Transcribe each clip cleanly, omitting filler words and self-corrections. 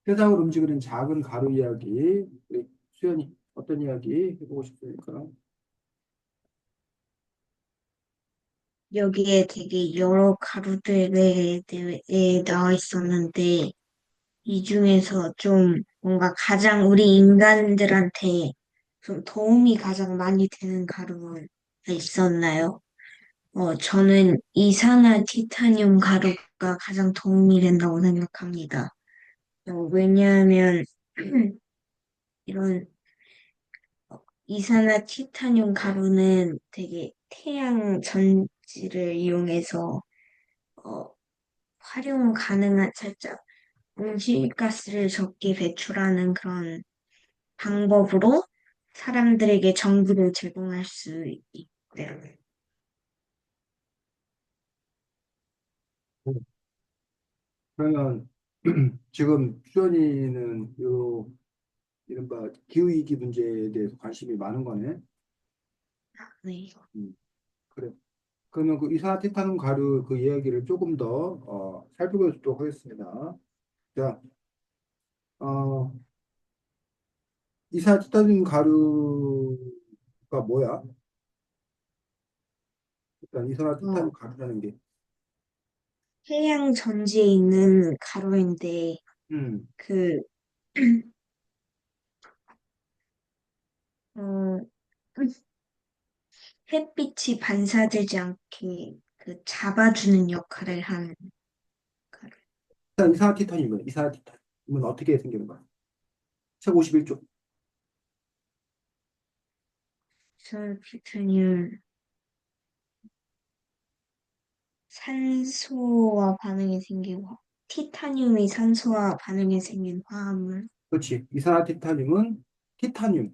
세상을 움직이는 작은 가루 이야기. 우리 수연이 어떤 이야기 해보고 싶습니까? 여기에 되게 여러 가루들에 대해 나와 있었는데, 이 중에서 좀 뭔가 가장 우리 인간들한테 좀 도움이 가장 많이 되는 가루가 있었나요? 저는 이산화 티타늄 가루가 가장 도움이 된다고 생각합니다. 왜냐하면 이런 이산화 티타늄 가루는 되게 태양 전지를 이용해서 어, 활용 가능한 살짝 온실가스를 적게 배출하는 그런 방법으로 사람들에게 전기를 제공할 수 있대요. 그러면 지금 수연이는 요 이른바 기후위기 문제에 대해서 관심이 많은 거네. 네. 그래. 그러면 그 이산화탄탄 가루 그 이야기를 조금 더 살펴보도록 하겠습니다. 자, 어, 이산화탄탄 가루가 뭐야? 일단 이산화탄탄 어, 가루라는 게, 태양 전지에 있는 가루인데 음, 그 어, 햇빛이 반사되지 않게 그 잡아주는 역할을 하는 가루. 일단 이산화탄탄이면 이산화탄탄이면 어떻게 생기는 거야? 책 51쪽. 설피트늄 산소와 반응이 생긴 티타늄이 산소와 반응이 생긴 화합물. 그렇지. 이산화탄탄임은 티타늄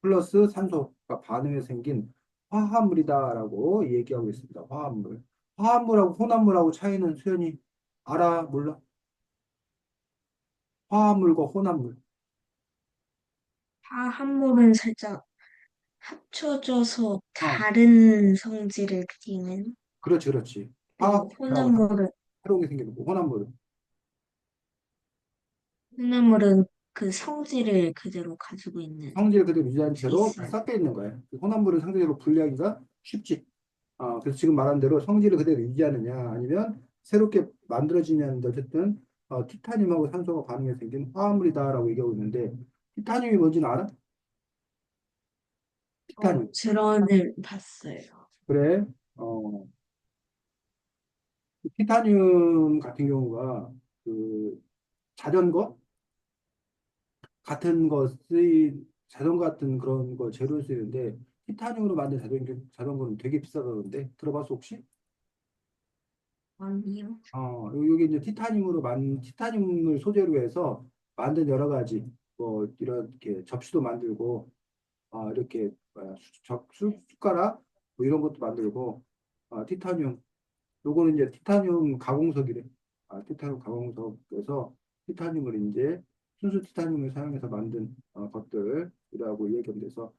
플러스 산소가 반응에 생긴 화합물이다라고 얘기하고 있습니다. 화합물. 화합물하고 혼합물하고 차이는 수연이 알아? 몰라? 화합물과 혼합물. 화합물은 살짝 합쳐져서 어, 다른 성질을 띠는. 그렇지, 그렇지. 그리고 화합하고 새로운 게 생기는 거. 혼합물은 혼합물은 그 성질을 그대로 가지고 있는 성질 그대로 유지한 채로 있어요. 섞여 있는 거예요. 혼합물은 상대적으로 분리하기가 쉽지. 그래서 지금 말한 대로 성질을 그대로 유지하느냐 아니면 새롭게 만들어지냐인데 어쨌든 티타늄하고 산소가 반응해서 생긴 화합물이다라고 얘기하고 있는데 티타늄이 뭔지는 알아? 티타늄. 드론을 봤어요. 그래. 어, 티타늄 같은 경우가 그 자전거 같은 거 자전거 같은 그런 거 재료로 쓰이는데 티타늄으로 만든 자전거는 되게 비싸다던데 들어봤어 혹시? 아니요. 여기 이제 티타늄을 소재로 해서 만든 여러 가지 뭐 이렇게 접시도 만들고 이렇게 숟가락 뭐 이런 것도 만들고 티타늄 요거는 이제 티타늄 가공석이래. 티타늄 가공석에서 티타늄을 이제 순수 티타늄을 사용해서 만든 것들이라고 얘기하면 돼서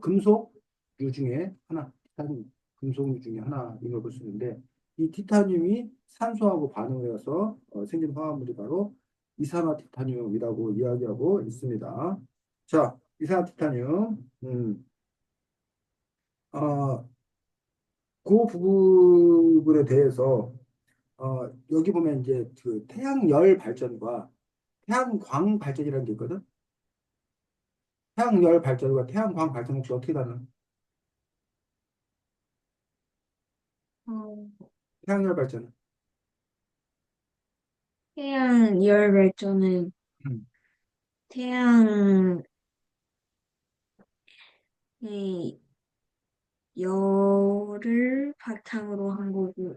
금속류 중에 하나, 티타늄 금속류 중에 하나인 걸 볼 수 있는데 이 티타늄이 산소하고 반응을 해서 생긴 화합물이 바로 이산화티타늄이라고 이야기하고 있습니다. 자, 이산화티타늄, 어, 그 부분에 대해서 여기 보면 이제 그 태양열 발전과 태양광 발전이라는 게 있거든. 태양열 발전과 태양광 발전 혹시 어떻게 다른? 어, 태양열 발전은? 태양 열 발전은 음. 태양의 열을 바탕으로 한 거고,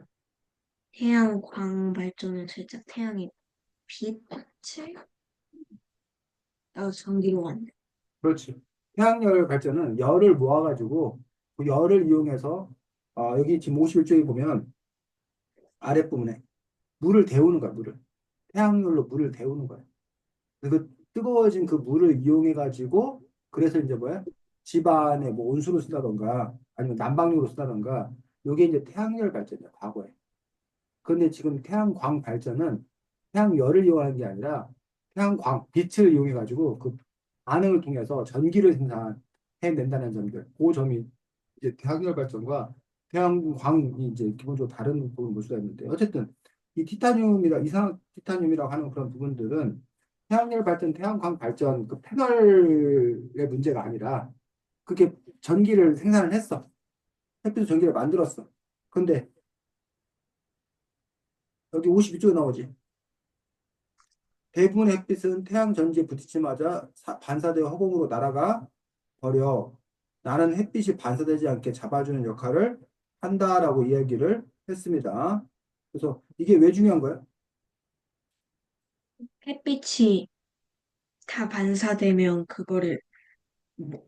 태양광 발전은 살짝 태양의 빛을 전기로 만든. 그렇지. 태양열 발전은 열을 모아가지고 그 열을 이용해서 여기 지금 51쪽에 보면 아랫부분에 물을 데우는 거야, 물을. 태양열로 물을 데우는 거야. 그 뜨거워진 그 물을 이용해가지고 그래서 이제 뭐야? 집안에 뭐 온수로 쓴다던가 아니면 난방용으로 쓴다던가 요게 이제 태양열 발전이야, 과거에. 그런데 지금 태양광 발전은 태양열을 이용하는 게 아니라 태양광, 빛을 이용해가지고 그 반응을 통해서 전기를 생산해낸다는 점들. 그 점이 이제 태양열 발전과 태양광이 이제 기본적으로 다른 부분 볼 수가 있는데 어쨌든 이 티타늄이라 이산 티타늄이라고 하는 그런 부분들은 태양열 발전, 태양광 발전 그 패널의 문제가 아니라 그게 전기를 생산을 했어. 햇빛으로 전기를 만들었어. 근데 여기 52쪽에 나오지. 대부분의 햇빛은 태양 전지에 부딪히자마자 반사되어 허공으로 날아가 버려. 나는 햇빛이 반사되지 않게 잡아주는 역할을 한다라고 이야기를 했습니다. 그래서 이게 왜 중요한 거야? 햇빛이 다 반사되면 그거를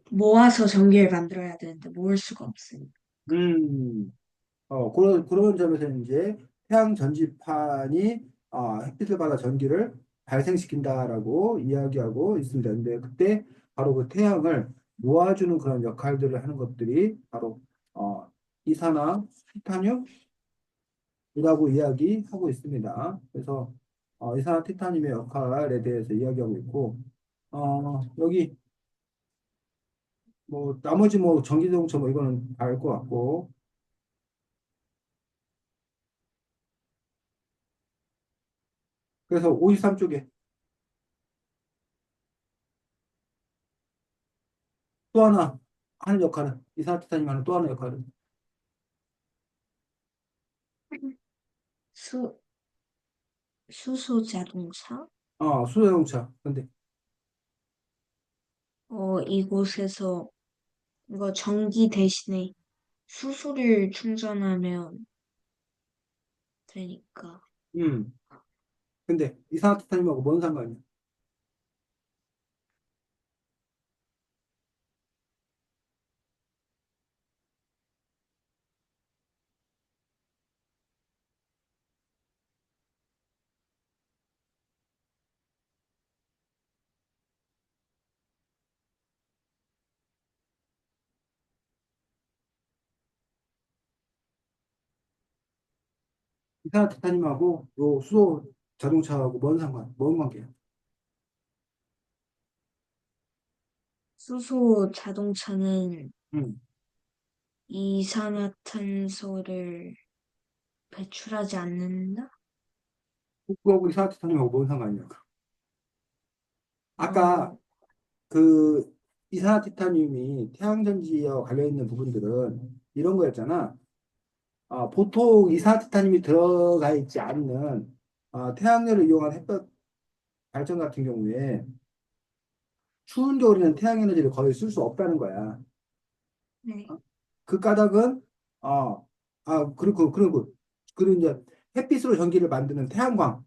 모아서 전기를 만들어야 되는데 모을 수가 없으니까. 음, 그런 점에서 이제 태양 전지판이 햇빛을 받아 전기를 발생시킨다라고 이야기하고 있습니다. 근데 그때 바로 그 태양을 모아주는 그런 역할들을 하는 것들이 바로 이산화 티타늄이라고 이야기하고 있습니다. 그래서 이산화 티타늄의 역할에 대해서 이야기하고 있고 여기 뭐 나머지 뭐 전기자동차 뭐 이거는 다 알 것 같고 그래서 53쪽에 또 하나 하는 역할은 이산화탄탄이 하는 또 하나 역할은 수, 수소 자동차? 수소자동차. 근데 이곳에서 이거 전기 대신에 수소를 충전하면 되니까. 음 근데 이산화탄탄님하고 뭔 상관이야? 이산화탄탄님하고 요 수소 자동차하고 뭔 상관? 뭔 관계야? 수소 자동차는 음 이산화탄소를 배출하지 않는다? 그거하고 이산화탄탄님하고 뭔 상관이야? 아까 어, 그 이산화탄탄님이 태양전지와 관련 있는 부분들은 이런 거였잖아. 보통 이산화탄탄님이 들어가 있지 않는 태양열을 이용한 햇볕 발전 같은 경우에 추운 겨울에는 태양 에너지를 거의 쓸 수 없다는 거야. 네. 어? 그 까닭은 그리고 이제 햇빛으로 전기를 만드는 태양광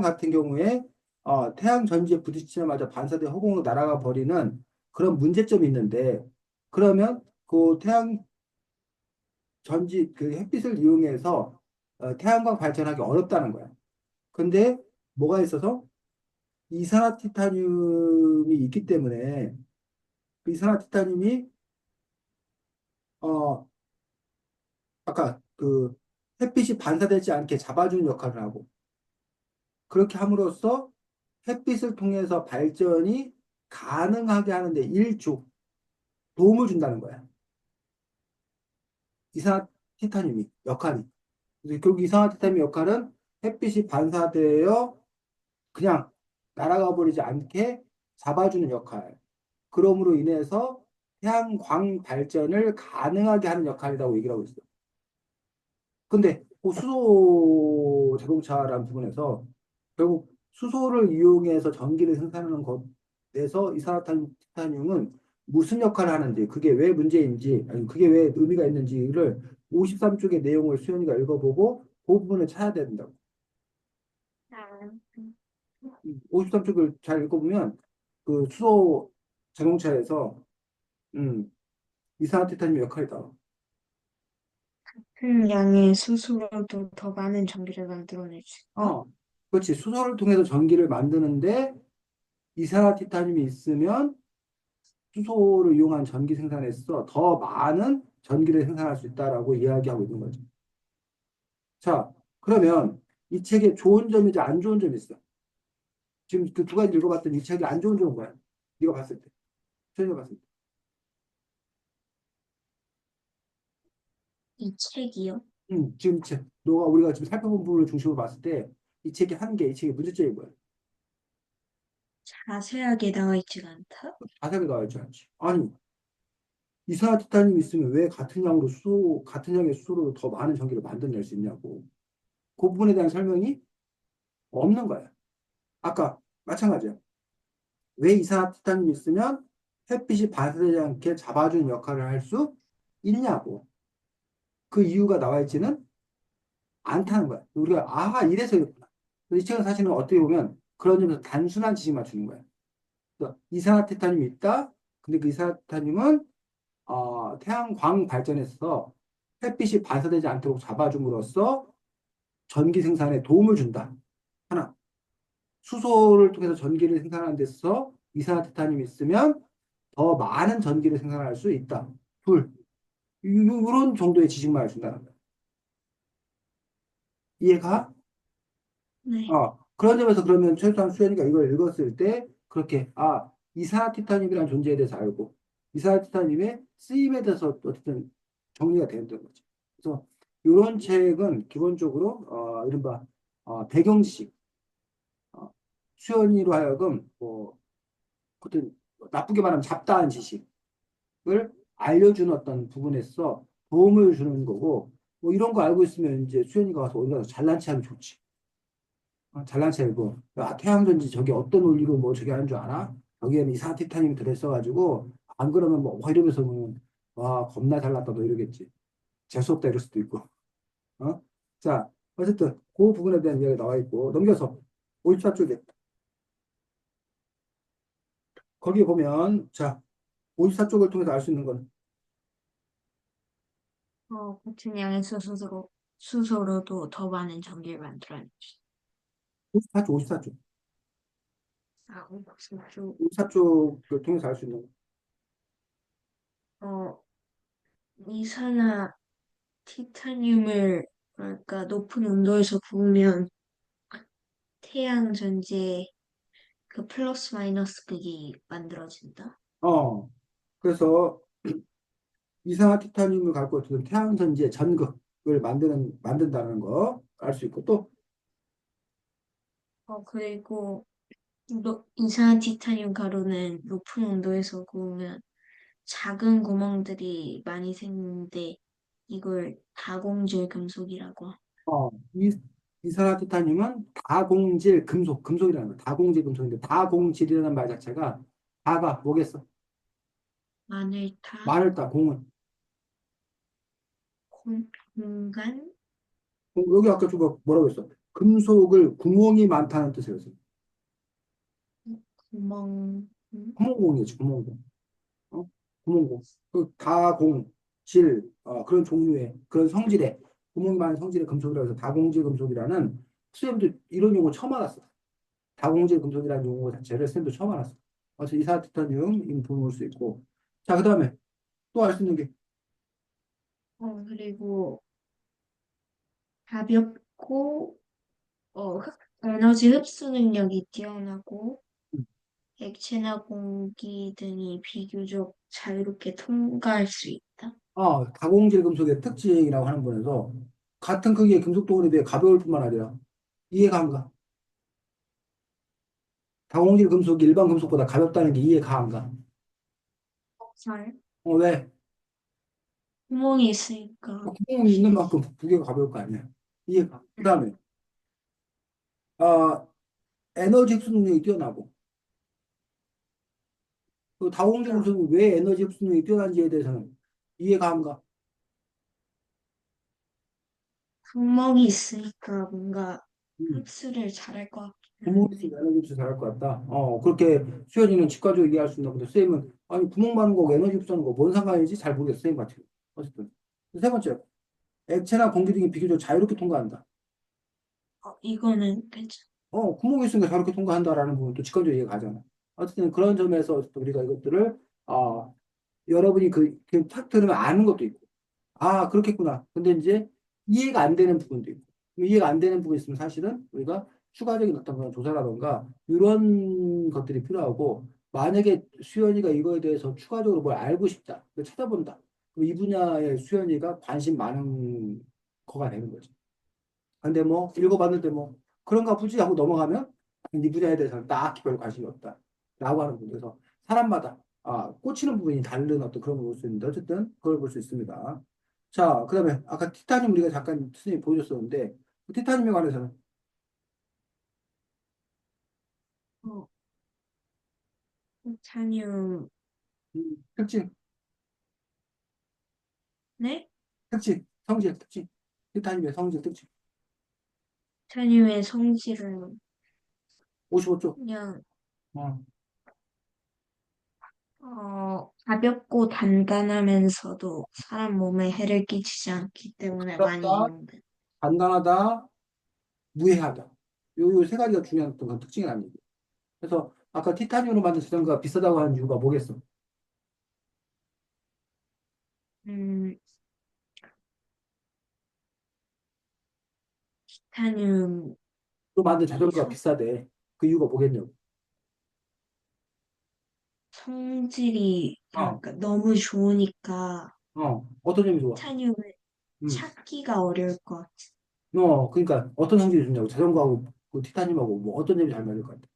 같은 경우에 태양 전지에 부딪히자마자 반사돼 허공으로 날아가 버리는 그런 문제점이 있는데 그러면 그 태양 전지 그 햇빛을 이용해서 태양광 발전하기 어렵다는 거야. 근데 뭐가 있어서 이산화티타늄이 있기 때문에 그 이산화티타늄이 어, 아까 그 햇빛이 반사되지 않게 잡아주는 역할을 하고 그렇게 함으로써 햇빛을 통해서 발전이 가능하게 하는데 일조 도움을 준다는 거야. 이산화티타늄이 역할이. 그래서 결국 이산화티타늄의 역할은 햇빛이 반사되어 그냥 날아가 버리지 않게 잡아주는 역할. 그럼으로 인해서 태양광 발전을 가능하게 하는 역할이라고 얘기를 하고 있어요. 근데 그 수소 자동차라는 부분에서 결국 수소를 이용해서 전기를 생산하는 것에서 이산화탄탄륨은 무슨 역할을 하는지, 그게 왜 문제인지, 아니 그게 왜 의미가 있는지를 53쪽의 내용을 수연이가 읽어보고 그 부분을 찾아야 된다고. 아, 53쪽을 잘 읽어보면 그 수소 자동차에서 이산화탄탄륨 역할이다. 큰 양의 수소로도 더 많은 전기를 만들어낼 수 있다? 어, 그렇지. 수소를 통해서 전기를 만드는데 이산화탄탄륨이 있으면 수소를 이용한 전기 생산에서 더 많은 전기를 생산할 수 있다라고 이야기하고 있는 거죠. 자, 그러면 이 책에 좋은 점이지 안 좋은 점이 있어. 지금 그 두 가지 읽어봤더니 이 책이 안 좋은 점은 뭐야? 네가 봤을 때. 최근에 봤을 때. 이 책이요? 지금 이 책. 너가 우리가 지금 살펴본 부분을 중심으로 봤을 때 이 책이 한 개, 이 책의 문제점이 뭐야? 자세하게 나와 있지가 않다? 자세하게 나와 있지 않지. 아니, 이산화탄탄이 있으면 왜 같은 양의 수소로 더 많은 전기를 만들어낼 수 있냐고. 그 부분에 대한 설명이 없는 거야. 아까 마찬가지야. 왜 이산화탄탄이 있으면 햇빛이 반사되지 않게 잡아주는 역할을 할 수 있냐고. 그 이유가 나와 있지는 않다는 거야. 우리가 이래서 이렇구나. 이 책은 사실은 어떻게 보면 그런 점에서 단순한 지식만 주는 거야. 그래서 이산화탄탄이 있다. 근데 그 이산화탄탄은 태양광 발전에 있어서 햇빛이 반사되지 않도록 잡아줌으로써 전기 생산에 도움을 준다. 하나, 수소를 통해서 전기를 생산하는 데 있어서 이산화탄탄이 있으면 더 많은 전기를 생산할 수 있다. 둘, 이런 정도의 지식만 준다는 거야. 이해가? 네. 그런 점에서 그러면 최소한 수연이가 이걸 읽었을 때 그렇게 이산화탄탄임이라는 존재에 대해서 알고 이산화탄탄임의 쓰임에 대해서 어쨌든 정리가 되는 거지. 그래서 이런 책은 기본적으로 이른바 배경 지식, 어, 수연이로 하여금 뭐 어떤 나쁘게 말하면 잡다한 지식을 알려주는 어떤 부분에서 도움을 주는 거고 뭐 이런 거 알고 있으면 이제 수연이가 가서 어디 가서 잘난 체하면 좋지. 잘난 체고 태양전지 저게 어떤 원리로 뭐 저게 하는 줄 알아? 여기에는 이산화탄탄임이 들어있어가지고 안 그러면 뭐 이러면서 와 겁나 잘났다 너 이러겠지. 재수없다 이럴 수도 있고. 어? 자 어쨌든 그 부분에 대한 이야기가 나와 있고 넘겨서 54쪽에 거기에 보면 자 54쪽을 통해서 알 수 있는 건 같은 양의 수소로도 더 많은 전기를 만들어내지. 54쪽 54쪽 무슨 쪽, 54쪽을 통해서 알 수 있는 건 어, 이산화 티타늄을, 그러니까 높은 온도에서 구우면 태양 전지에 그 플러스 마이너스 극이 만들어진다. 그래서 이산화탄탄임을 갖고 있는 태양전지의 전극을 만든다는 거 알 수 있고 또 그리고 이산화 티타늄 가루는 높은 온도에서 구우면 작은 구멍들이 많이 생기는데 이걸 다공질 금속이라고. 이산화탄탄임은 다공질 금속이라는 거야. 다공질 금속인데 다공질이라는 말 자체가 다가 뭐겠어? 마늘타, 말을 따 공은 공간, 여기 아까 좀 뭐라고 했어? 금속을 구멍이 많다는 뜻이었어. 구멍, 구멍공이지 구멍공. 어? 구멍공. 그 다공질 그런 종류의 그런 성질의 구멍이 많은 성질의 금속이라고 해서 다공질 금속이라는 수염도 이런 용어 처음 알았어. 다공질 금속이라는 용어 자체를 쌤도 처음 알았어. 그래서 이산화탄탄륨 부을 수 있고. 자, 그 다음에 또 알 수 있는 게, 그리고 가볍고, 에너지 흡수 능력이 뛰어나고, 액체나 공기 등이 비교적 자유롭게 통과할 수 있다. 다공질 금속의 특징이라고 하는 분에서 같은 크기의 금속 덩어리에 비해 가벼울 뿐만 아니라 이해가 안 가. 다공질 금속이 일반 금속보다 가볍다는 게 이해가 안 가. 잘. 왜? 구멍이 있으니까. 구멍이 있는 만큼 무게가 가벼울 거 아니야. 이해가. 그 다음에, 아, 에너지 흡수 능력이 뛰어나고, 그 다공질 그러니까 금속이 왜 에너지 흡수 능력이 뛰어난지에 대해서는 이해가 안 가. 구멍이 있으니까 뭔가 음. 흡수를 잘할 것 같긴 구멍이 한데. 있으면 에너지 흡수 잘할 것 같다. 그렇게 수현이는 직관적으로 이해할 수 있나 본데, 쌤은, 아니, 구멍 많은 거고 에너지 흡수하는 거 뭔 상관인지 잘 모르겠어, 쌤 같은. 어쨌든. 세 번째, 액체나 공기 등이 비교적 자유롭게 통과한다. 이거는 괜찮아. 구멍이 있으니까 자유롭게 통과한다라는 부분 또 직관적으로 이해가 가잖아. 어쨌든 그런 점에서 어쨌든 우리가 이것들을, 여러분이 탁 들으면 아는 것도 있고, 그렇겠구나. 근데 이제 이해가 안 되는 부분도 있고. 이해가 안 되는 부분이 있으면 사실은 우리가 추가적인 어떤 그런 조사라던가 이런 것들이 필요하고 만약에 수연이가 이거에 대해서 추가적으로 뭘 알고 싶다, 그걸 찾아본다. 그럼 이 분야에 수연이가 관심 많은 거가 되는 거지. 근데 뭐 읽어봤는데 뭐 그런가 보지 하고 넘어가면 이 분야에 대해서는 딱히 별 관심이 없다. 라고 하는 부분. 그래서 사람마다 꽂히는 부분이 다른 어떤 그런 걸 볼 수 있는데 어쨌든 그걸 볼 수 있습니다. 자, 그다음에 아까 티타늄 우리가 잠깐 선생님이 보여줬었는데 그 티타늄에 관해서는 어, 티타늄, 특징, 네? 성질 특징, 티타늄의 성질 특징. 티타늄의 성질은 55쪽. 그냥, 어, 가볍고 단단하면서도 사람 몸에 해를 끼치지 않기 때문에 많이 가볍다, 이용돼. 간단하다, 무해하다. 요 세 가지가 중요한 어떤 그런 특징이라는 얘기. 그래서 아까 티타늄으로 만든 자전거가 비싸다고 하는 이유가 뭐겠어? 음, 티타늄이 또 만든 자전거가 성, 비싸대. 그 이유가 뭐겠냐고. 성질이 어, 그러니까 너무 좋으니까 어떤 점이 좋아? 티타늄을 음. 찾기가 어려울 것 같아. 그러니까 어떤 성질이 좋냐고. 자전거하고 그 티타늄하고 뭐 어떤 점이 잘 맞을 것 같아.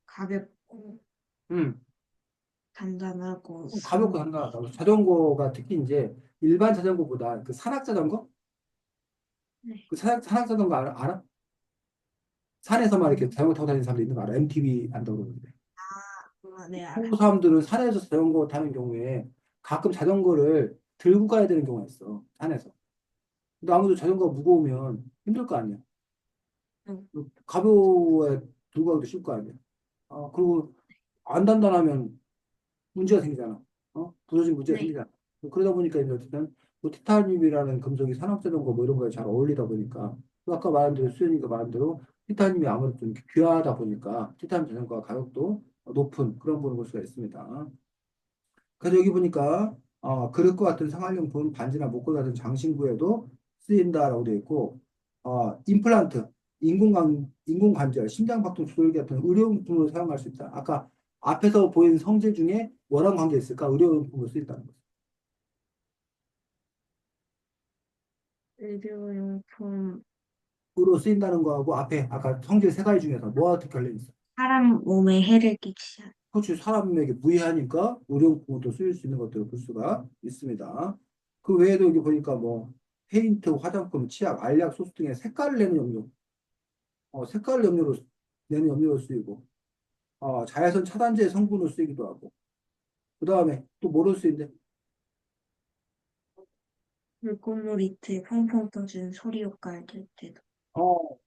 가볍고 음. 단단하고 가볍고 쓰는 게. 단단하다. 그래서 자전거가 특히 이제 일반 자전거보다 그 산악 자전거? 네. 그 산악 자전거 알아? 산에서만 이렇게 음. 자전거 타고 다니는 사람도 있는 거 알아? MTB 한다고 그러는데. 네, 한국 알아요. 사람들은 산에서 자전거 타는 경우에 가끔 자전거를 들고 가야 되는 경우가 있어. 산에서. 근데 아무래도 자전거가 무거우면 힘들 거 아니야. 응. 가벼워야 들고 가기도 쉽을 거 아니야. 그리고 안 단단하면 문제가 생기잖아. 부서진 문제가 네. 생기잖아. 그러다 보니까 이제 어쨌든 뭐 티타늄이라는 금속이 산업자전거 뭐 이런 거에 잘 어울리다 보니까 또 아까 말한 대로 수현이가 말한 대로 티타늄이 아무래도 좀 이렇게 귀하다 보니까 티타늄 자전거가 가격도 높은 그런 부분을 볼 수가 있습니다. 그래서 여기 보니까 그릇과 같은 생활용품, 반지나 목걸이 같은 장신구에도 쓰인다라고 되어 있고 임플란트, 인공관절, 심장박동 조절기 같은 의료용품으로 사용할 수 있다. 아까 앞에서 보인 성질 중에 뭐랑 관계 있을까? 의료용품으로 쓰인다는 거죠. 의료용품, 으로 쓰인다는 거하고 앞에 아까 성질 세 가지 중에서 뭐와 어떻게 관련이 있어? 사람 몸에 해를 끼치지 않. 그렇지, 사람에게 무해하니까 의료용품으로 쓰일 수 있는 것들을 볼 수가 있습니다. 그 외에도 여기 보니까 뭐 페인트, 화장품, 치약, 알약, 소스 등의 색깔을 내는 염료, 색깔을 염료로 내는 염료로 쓰이고, 자외선 차단제 성분으로 쓰이기도 하고, 그 다음에 또 뭐로 쓰이는데, 물고물 이틀 펑펑 떠주는 소리 효과를 낼 때도.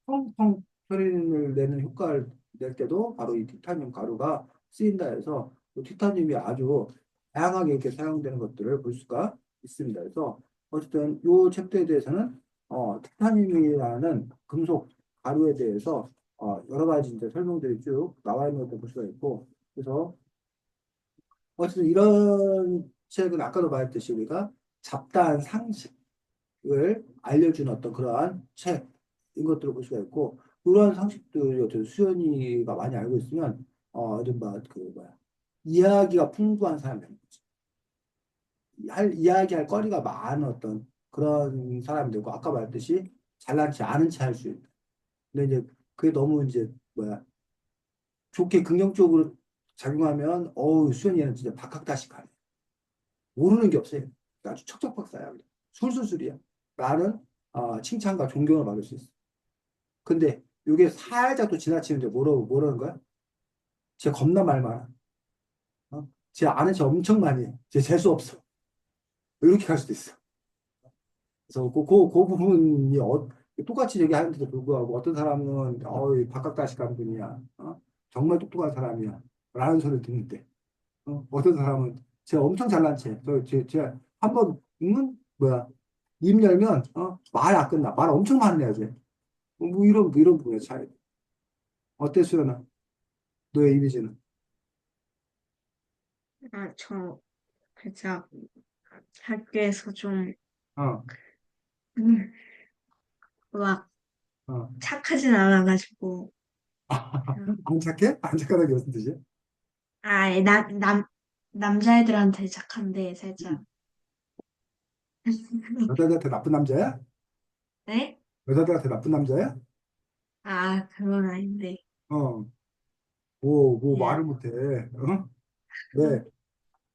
펑펑 소리를 내는 효과를 낼 때도 바로 이 티타늄 가루가 쓰인다 해서 또 티타늄이 아주 다양하게 이렇게 사용되는 것들을 볼 수가 있습니다. 그래서 어쨌든 이 챕터에 대해서는 티타늄이라는 금속 가루에 대해서 여러 가지 이제 설명들이 쭉 나와 있는 것을 볼 수가 있고 그래서 어쨌든 이런 책은 아까도 말했듯이 우리가 잡다한 상식 을 알려주는 어떤 그러한 책인 것들을 볼 수가 있고 그러한 상식들이 어떤 수연이가 많이 알고 있으면 좀 그 뭐야 이야기가 풍부한 사람이 되는 거지. 이야기할 거리가 많은 어떤 그런 사람이 되고 아까 말했듯이 잘난 체 아는 체 할 수 있다. 근데 이제 그게 너무 이제 뭐야 좋게 긍정적으로 작용하면 수연이는 진짜 박학다식하네. 모르는 게 없어요. 아주 척척박사야. 술술술이야. 라는 칭찬과 존경을 받을 수 있어. 근데 이게 살짝 또 지나치는데 뭐라는 거야? 쟤 겁나 말 많아. 쟤 아는 체 엄청 많이 해. 쟤 재수 없어. 이렇게 갈 수도 있어. 그래서 그 부분이 똑같이 얘기하는데도 불구하고 어떤 사람은 박학다식한 분이야. 정말 똑똑한 사람이야. 라는 소리를 듣는데 어떤 사람은 쟤 엄청 잘난 체. 쟤 한번 뭐야 입 열면 말 안 끝나. 말 엄청 많이 해야 돼. 뭐 이런 부분의 차이. 어때 수연아? 너의 이미지는? 저, 그저 학교에서 좀, 어, 음, 막 어. 착하진 않아가지고. 안 착해? 안 착하다는 게 무슨 뜻이야? 남자애들한테 착한데, 살짝. 여자들한테 나쁜 남자야? 네? 여자들한테 나쁜 남자야? 아, 그건 아닌데. 어. 뭐 그냥, 말을 못해. 어? 왜?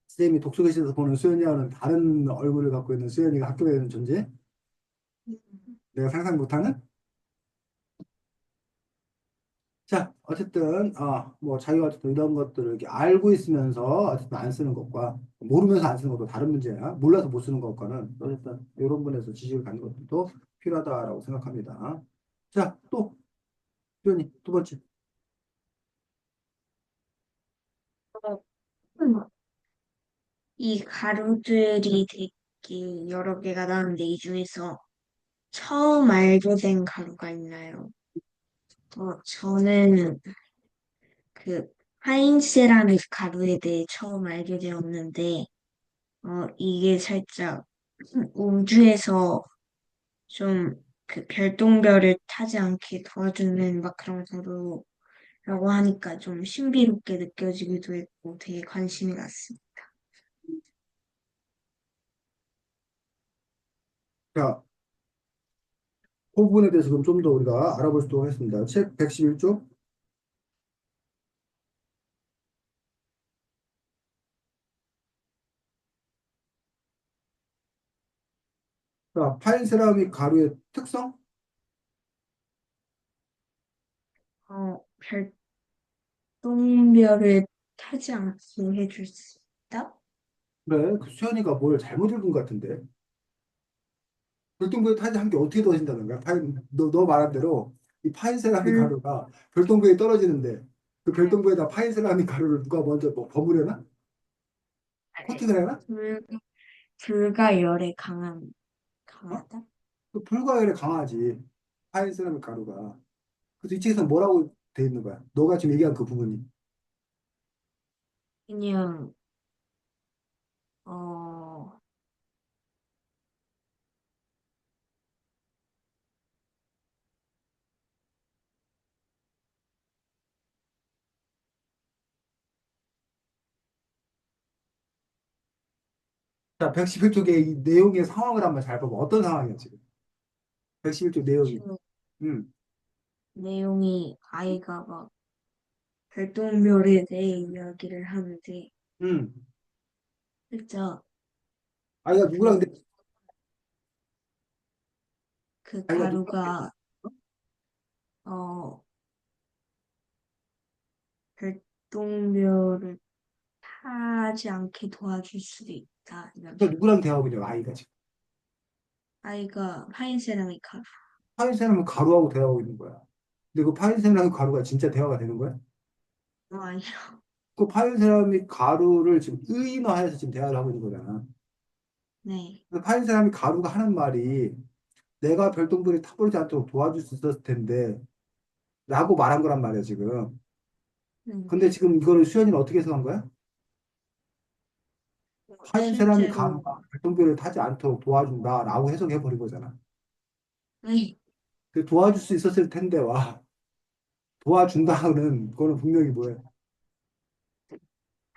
쌤이 독서실에서 보는 수연이와는 다른 얼굴을 갖고 있는 수연이가 학교에 있는 존재? 내가 상상 못하는? 자, 어쨌든, 뭐, 자기가 어쨌든 이런 것들을 이렇게 알고 있으면서 어쨌든 안 쓰는 것과 모르면서 안 쓰는 것도 다른 문제야. 몰라서 못 쓰는 것과는 어쨌든 이런 분에서 지식을 갖는 것도 필요하다라고 생각합니다. 자, 또, 수연이 두 번째. 음. 이 가루들이 되게 여러 개가 나는데, 이 중에서 처음 알게 된 가루가 있나요? 저는 그 파인세라믹 가루에 대해 처음 알게 되었는데, 이게 살짝 우주에서 좀 그 별똥별을 타지 않게 도와주는 막 그런 가루라고 하니까 좀 신비롭게 느껴지기도 했고 되게 관심이 갔습니다. 자, 그 부분에 대해서 그럼 좀 더 우리가 알아볼 수 있도록 하겠습니다. 책 111쪽. 자, 파인세라믹 가루의 특성? 별똥별을 타지 않게 해줄 수 있다? 그래, 그 수현이가 뭘 잘못 읽은 것 같은데. 별똥별에 타지 한 게 어떻게 떨어진다는 거야? 너 말한 대로 이 파인세라믹 불, 가루가 별똥별에 떨어지는데 그 별똥별에다 파인세라믹 가루를 누가 먼저 뭐 버무려나? 코팅을 해나? 불, 불가열에 어? 강하다? 그 불과열에 강하지. 파인세라믹 가루가. 그래서 이 책에서 뭐라고 돼 있는 거야? 너가 지금 얘기한 그 부분이. 그냥, 어, 자, 111쪽의 이 내용의 상황을 한번 잘 봐봐. 어떤 상황이야, 지금? 111쪽 내용이. 지금 음, 내용이 아이가 막 별똥별에 대해 이야기를 하는데, 음. 진짜 아이가 누구랑 그, 근데 그 아이가 누구랑 가루가, 어, 별똥별을 타지 않게 도와줄 수도 있다. 이런 그러니까 식으로. 누구랑 대화하고 있냐, 아이가 지금. 아이가 파인세라믹 가루. 파인세라믹 가루하고 대화하고 있는 거야. 근데 그 파인세라믹 가루가 진짜 대화가 되는 거야? 아니요. 그 파인세라믹 가루를 지금 의인화해서 지금 대화를 하고 있는 거잖아. 네. 그 파인세라믹 가루가 하는 말이 내가 별똥별이 타버리지 않도록 도와줄 수 있었을 텐데 라고 말한 거란 말이야, 지금. 음. 근데 지금 이거를 수연이는 어떻게 해석한 거야? 파인세라믹 실제로, 가루가 별똥별을 타지 않도록 도와준다라고 해석해 버린 거잖아. 네. 그 도와줄 수 있었을 텐데 와 도와준다는 그거는 분명히 뭐야?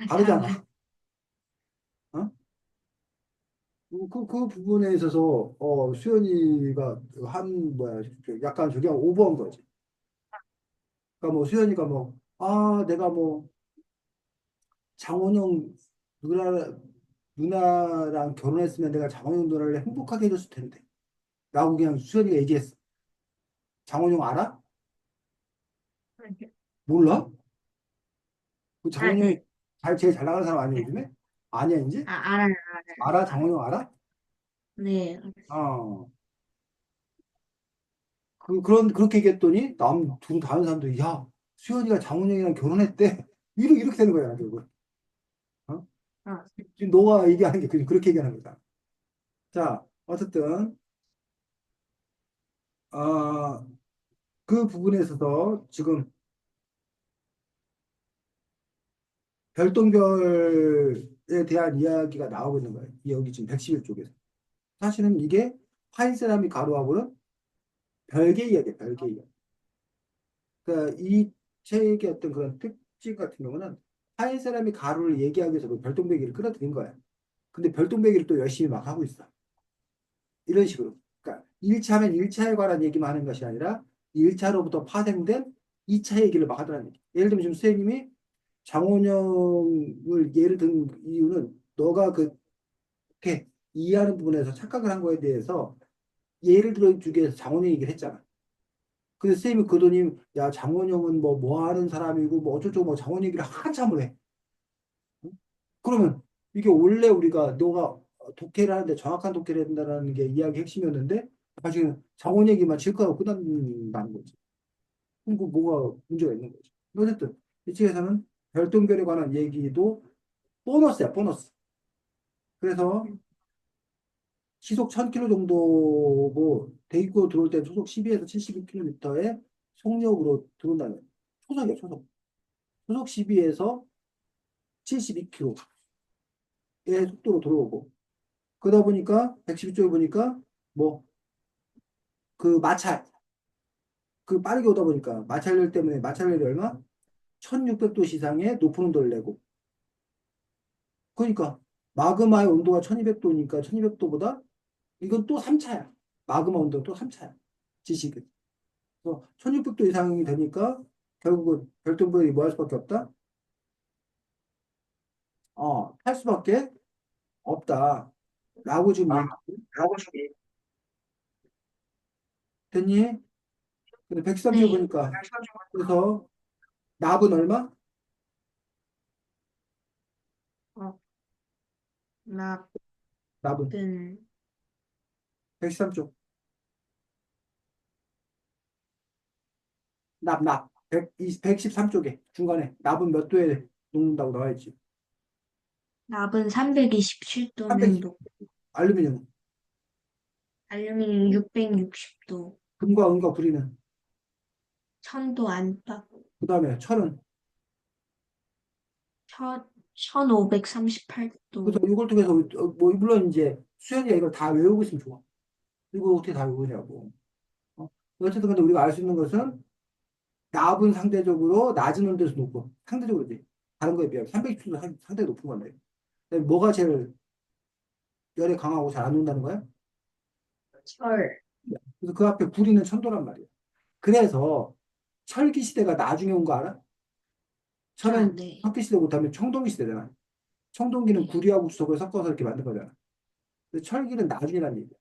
다른, 다르잖아. 어? 그 부분에 있어서 수연이가 한 뭐야 약간 저기 오버한 거지. 그러니까 뭐 수연이가 뭐 내가 뭐 장원영 누나랑 결혼했으면 내가 장원영 누나를 행복하게 해줬을 텐데 라고 그냥 수연이가 얘기했어. 장원영 알아? 몰라? 그 장원영이 네. 제일 잘 나가는 사람 아니야 요즘에? 아니야 이제? 알아요, 알아? 알아요. 장원영 알아? 네. 어. 그렇게 얘기했더니 다른 사람들이 야 수연이가 장원영이랑 결혼했대. 이렇게 되는 거야 결국. 어? 아, 지금 너가 얘기하는 게 그렇게 얘기하는 거다. 자, 어쨌든 어, 그 부분에 있어서 지금 별똥별에 대한 이야기가 나오고 있는 거예요. 여기 지금 111쪽에서. 사실은 이게 파인세라믹 가루하고는 별개 이야기야, 별개 이야기. 그러니까 이 책의 어떤 그런 특징 같은 경우는 한 사람이 가루를 얘기하기 위해서 그 별똥배기를 끌어들인 거야. 근데 별똥배기를 또 열심히 막 하고 있어. 이런 식으로. 그러니까 1차는 1차에 관한 얘기만 하는 것이 아니라 1차로부터 파생된 2차 얘기를 막 하더라는 얘기. 예를 들면 지금 선생님이 장원영을 예를 든 이유는 너가 그렇게 이해하는 부분에서 착각을 한 거에 대해서 예를 들어 주기 위해서 장원영 얘기를 했잖아. 근데 선생님이 그러더니 야 장원영은 뭐 하는 사람이고 뭐 어쩌고 뭐 장원 얘기를 한참을 해. 그러면 이게 원래 우리가 너가 독해를 하는데 정확한 독해를 해야 된다는 게 이야기 핵심이었는데 사실은 장원 얘기만 실컷하고 끝난다는 거지. 그럼 그 뭐가 문제가 있는 거지. 어쨌든 이 책에서는 별똥별에 관한 얘기도 보너스야, 보너스. 그래서 시속 1000km 정도고 대기권 들어올 때 초속 12에서 72km의 속력으로 들어온다는 거예요. 초속이야, 초속. 초속 12에서 72km의 속도로 들어오고 그러다 보니까 112쪽에 보니까 뭐 그 마찰 빠르게 오다 보니까 마찰열 때문에 마찰열이 얼마? 1600도 이상의 높은 온도를 내고 그러니까 마그마의 온도가 1200도니까 1200도보다 이건 또 3차야. 마그마 온도는 또 3차야. 지식은. 그래서 1600도 이상이 되니까 결국은 별똥별이 뭐 할 수밖에 없다? 탈 수밖에 없다. 라고 지금 얘기 됐니? 근데 113쪽 네. 보니까 그래서 납은 얼마? 어, 납은 납은 113쪽. 납. 113쪽에 중간에 납은 몇 도에 녹는다고 나와 있지? 납은 327도면 300. 녹, 알루미늄. 알루미늄 660도, 금과 은과 구리는. 천도 안팎, 그 다음에 철은. 천, 그래서 1538도. 이걸 통해서 뭐 물론 이제 수현이가 이걸 다 외우고 있으면 좋아. 이거 어떻게 다 외우냐고. 어? 어쨌든 근데 우리가 알 수 있는 것은 납은 상대적으로 낮은 온도에서 높고 상대적으로지. 다른 거에 비하면 360도 상당히 높은 건데. 근데 뭐가 제일 열에 강하고 잘 안 녹는다는 거야? 철. 그래서 그 앞에 구리는 천도란 말이야. 그래서 철기 시대가 나중에 온 거 알아? 아, 철은 네. 석기 시대 못하면 청동기 시대잖아. 청동기는 네. 구리하고 수석을 섞어서 이렇게 만든 거잖아. 근데 철기는 나중이란 얘기야.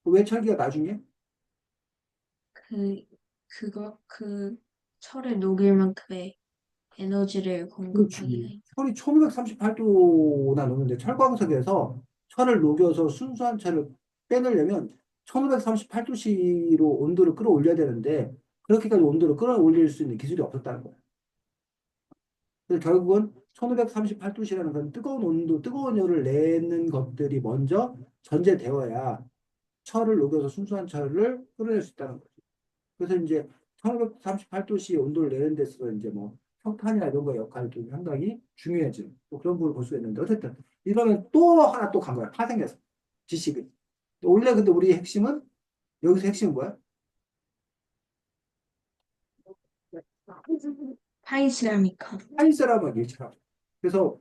왜 철기가 나중에? 그, 그 철을 녹일 만큼의 에너지를 공급하기가 그렇지. 철이 1538도나 녹는데 철광석에서 철을 녹여서 순수한 철을 빼내려면 1538도씨로 온도를 끌어올려야 되는데 그렇게까지 온도를 끌어올릴 수 있는 기술이 없었다는 거야. 그래서 결국은 1538도씨라는 건 뜨거운 온도, 뜨거운 열을 내는 것들이 먼저 전제되어야 철을 녹여서 순수한 철을 끌어낼 수 있다는 거지. 그래서 이제 1538도씨 온도를 내는 데서 이제 뭐 석탄이나 이런 거의 역할이 좀 상당히 중요해지는 또 그런 부분을 볼 수가 있는데 어쨌든 이러면 또 하나 또 간 거야. 파생해서 지식을. 원래 근데 우리 핵심은 여기서 핵심은 뭐야? 파이스라미카. 파이세라고 일처럼. 그래서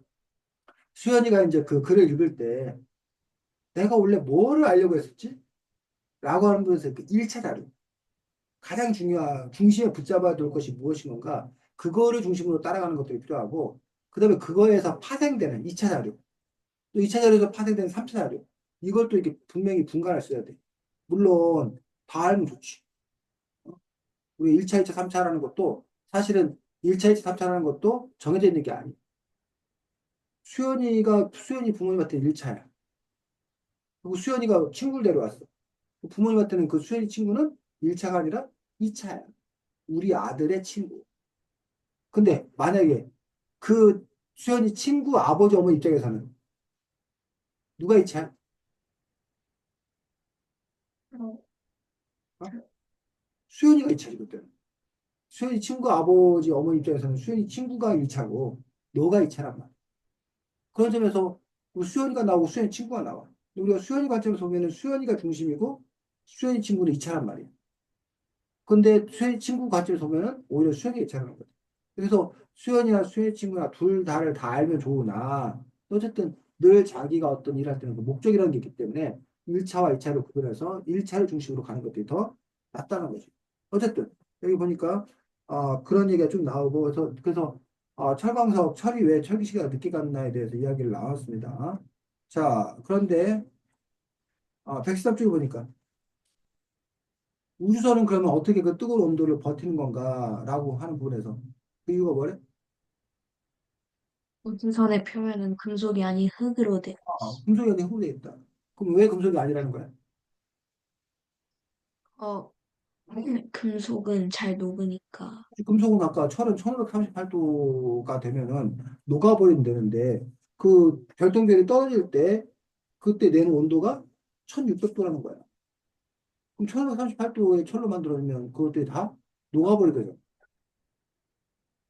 수현이가 이제 그 글을 읽을 때 내가 원래 뭐를 알려고 했었지? 라고 하는 부분에서 그 1차 자료. 가장 중요한 중심에 붙잡아야 될 것이 무엇인 건가? 그거를 중심으로 따라가는 것들이 필요하고 그다음에 그거에서 파생되는 2차 자료, 또 2차 자료에서 파생되는 3차 자료 이걸 또 이렇게 분명히 분간할 수 있어야 돼. 물론 다 알면 좋지. 우리 1차, 2차, 3차라는 것도 사실은 1차, 2차, 3차라는 것도 정해져 있는 게 아니야. 수연이 부모님한테 1차야. 그리고 수연이가 친구를 데려왔어. 부모님한테는 그 수연이 친구는 1차가 아니라 2차야. 우리 아들의 친구. 근데 만약에 그 수연이 친구 아버지 어머니 입장에서는 누가 이차야? 어, 어? 수연이가 이차지 그때. 수연이 친구 아버지 어머니 입장에서는 수연이 친구가 이차고 너가 이차란 말이야. 그런 점에서 우리 수연이가 나오고 수연이 친구가 나와. 우리가 수연이 관점에서 보면은 수연이가 중심이고 수연이 친구는 이차란 말이야. 근데 수현 친구 관점에서 보면 오히려 수현이 괜찮은 거죠. 그래서 수현이나 수현 친구나 둘 다를 다 알면 좋으나 어쨌든 늘 자기가 어떤 일할 때는 그 목적이라는 게 있기 때문에 1차와 2차를 구분해서 1차를 중심으로 가는 것들이 더 낫다는 거죠. 어쨌든 여기 보니까 그런 얘기가 좀 나오고 그래서 철광석 철이 왜 철기시가 늦게 갔나에 대해서 이야기를 나눴습니다. 자, 그런데 113쪽에 보니까 우주선은 그러면 어떻게 그 뜨거운 온도를 버티는 건가라고 하는 부분에서 그 이유가 뭐래? 우주선의 표면은 금속이 아닌 흙으로 돼. 금속이 아닌 흙으로 돼 있다. 그럼 왜 금속이 아니라는 거야? 어, 금속은 잘 녹으니까. 금속은 아까 철은 1538도가 되면은 녹아버린다는데 그 별똥별이 떨어질 때 그때 내는 온도가 1600도라는 거야. 그럼 1538도의 철로 만들어주면 그것들이 다 녹아버리거든.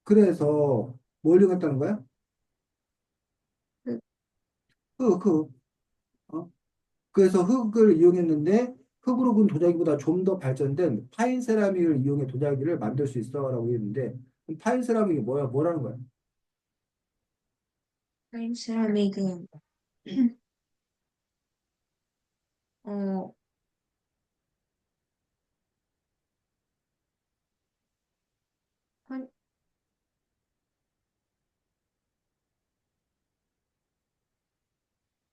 그래서 뭘 이용했다는 거야? 흙, 그, 그래서 흙을 이용했는데 흙으로 군 도자기보다 좀 더 발전된 파인 세라믹을 이용해 도자기를 만들 수 있어라고 했는데 그럼 파인 세라믹이 뭐라는 거야? 세라믹은 어, 환-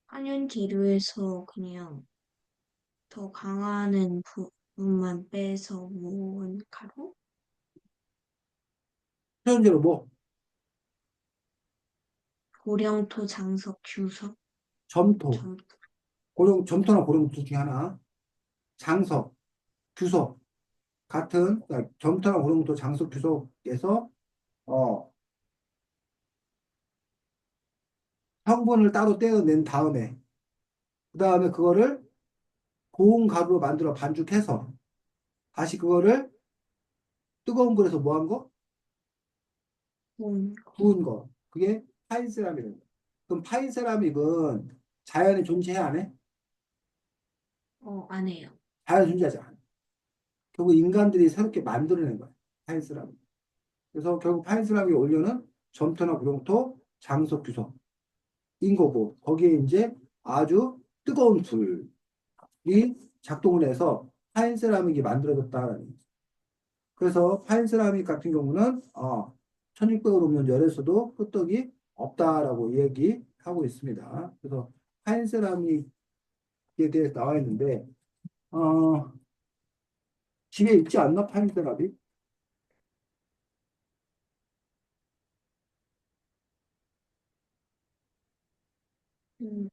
한연 재료에서 그냥 더 강하는 부분만 빼서 모은 가루? 표현대로 뭐 고령토 장석 규석 점토, 점 점토나 고령 둘 중에 하나, 장석, 규석 같은 그러니까 점토나 고령도 장석, 규석에서 어, 성분을 따로 떼어낸 다음에 그 다음에 그거를 고운 가루로 만들어 반죽해서 다시 그거를 뜨거운 불에서 뭐 한 거? 고운 구운 거. 그게 파인세라믹입니다. 그럼 파인세라믹은 자연에 존재해 안 해? 안 해요. 자연에 존재하지 않아. 결국 인간들이 새롭게 만들어낸 거야. 파인세라믹. 그래서 결국 파인세라믹이 올려는 점토나 구룡토, 장석, 규석인 거고 거기에 이제 아주 뜨거운 불이 작동을 해서 파인세라믹이 만들어졌다라는 거죠. 그래서 파인세라믹 같은 경우는 1600을 넘는 열에서도 끄떡이 없다라고 얘기하고 있습니다. 그래서 파인세라믹 에 대해서 나와 있는데, 어, 집에 있지 않나, 파인세라믹? 음,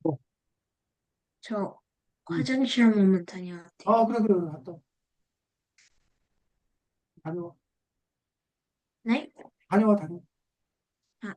어, 저 음. 화장실 한 번만 다녀와도 돼요? 그래, 그래, 그래. 갔다 와. 다녀와. 네? 다녀와, 다녀와. 아,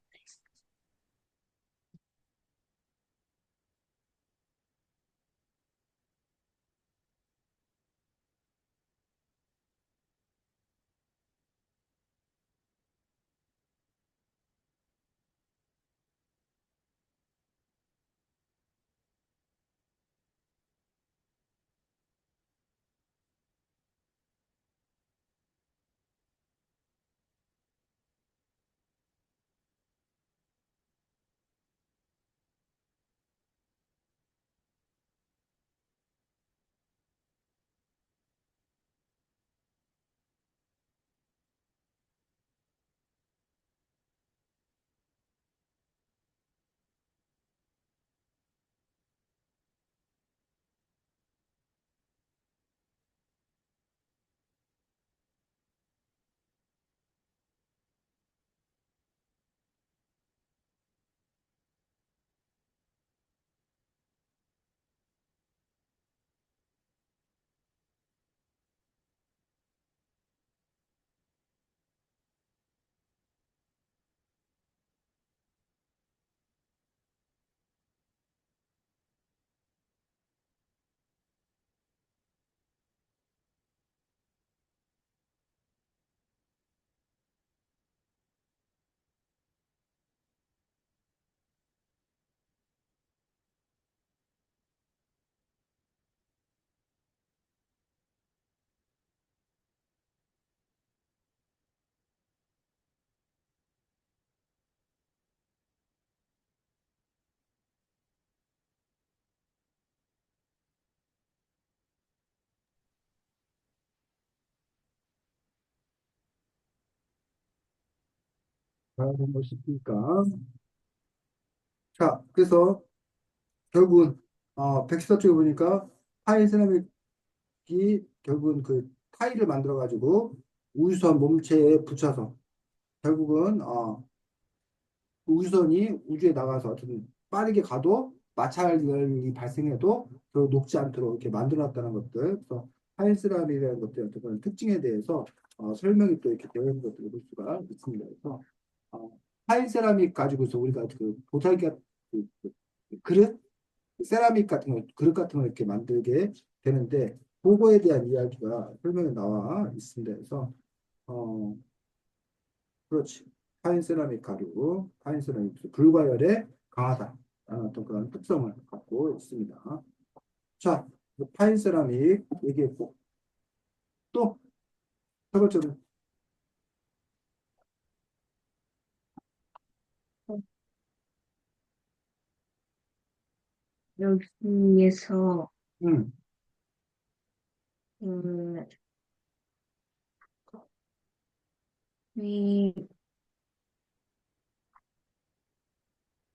잘하는 것이 있으니까. 자, 그래서 결국은 백스터 쪽에 보니까 타일 세라믹이 결국은 그 타일을 만들어 가지고 우주선 몸체에 붙여서 결국은 우주선이 우주에 나가서 어쨌든 빠르게 가도 마찰이 발생해도 그 녹지 않도록 이렇게 만들어놨다는 것들. 그래서 타일스랍이라는 것들의 어떤 그런 특징에 대해서 설명이 또 이렇게 되어 있는 것들을 볼 수가 있습니다. 그래서 타일세라믹 가지고서 우리가 그 보살기 그릇, 세라믹 같은 거, 그릇 같은 거 이렇게 만들게 되는데 그거에 대한 이야기가 설명에 나와 있습니다. 그래서 어, 그렇지. 파인 세라믹 가루, 파인 세라믹 불과열에 강하다. 라는 어떤 그런 특성을 갖고 있습니다. 자, 파인 세라믹 얘기했고, 또, 세 번째로, 여기에서 음, 음, 이